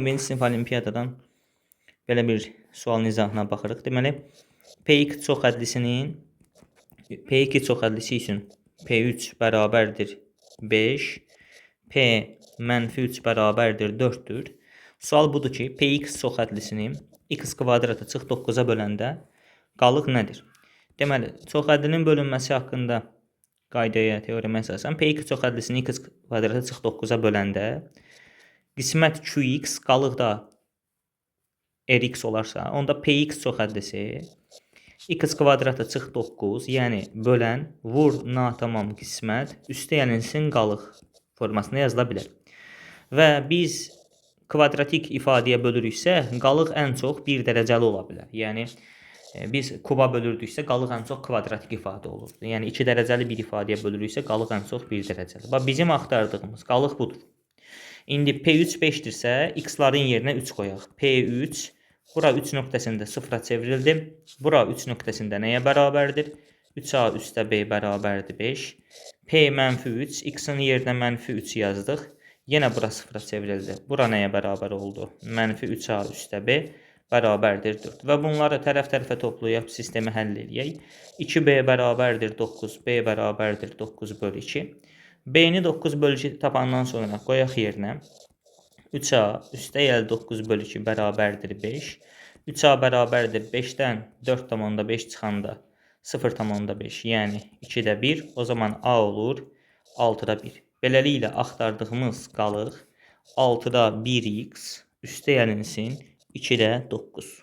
11-ci sinif olimpiyadadan belə bir sualın izahına baxırıq. Deməli, P2 çoxhədlisinin P2 çoxhədlisi üçün P3 bərabərdir 5, P mənfi 3 bərabərdir 4-dür. Sual budur ki, Px çoxhədlisini x kvadratı çıx 9-a böləndə qalıq nədir? Deməli, çoxhədlinin bölünməsi haqqında qaydaya, teoriyaya əsasən P2 çoxhədlisini x kvadratı çıx 9-a böləndə qismət Qx qalıq da Rx olarsa, onda Px çoxhədlisi x kvadratı çıx 9, yəni bölən vur natamam qismət üstə yenilsin qalıq formasında yazıla bilər. Və biz kvadratik ifadəyə bölürüksə, qalıq ən çox 1 dərəcəli ola bilər. Yəni biz kuba bölürdüksə, qalıq ən çox kvadratik ifadə olur. Yəni 2 dərəcəli bir ifadəyə bölürüksə, qalıq ən çox 1 dərəcəli. Bax, bizim axtardığımız qalıq budur. İndi P3 5-dirsə, x-ların yerinə 3 qoyaq. P3, bura 3 nöqtəsində 0-a çevrildi. Bura 3 nöqtəsində nəyə bərabərdir? 3a üstə b bərabərdir 5. P mənfi 3, x-in yerinə mənfi 3 yazdıq. Yenə bura 0-a çevrildi. Bura nəyə bərabər oldu? Mənfi 3a üstə b bərabərdir 4. Və bunları tərəf-tərəfə toplayıb sistemi həll edək. 2b bərabərdir 9, b bərabərdir 9 bölü 2. B-ni 9 bölü 2 tapandan sonra qoyaq yerinə. 3a üstə gəl 9 bölü 2 bərabərdir 5. 3a bərabərdir 5-dən 4,5 çıxanda 0,5, yəni 2-də 1. O zaman a olur 6-da 1. Beləliklə, axtardığımız qalıq 6-da 1x üstə yenilsin 2-də 9.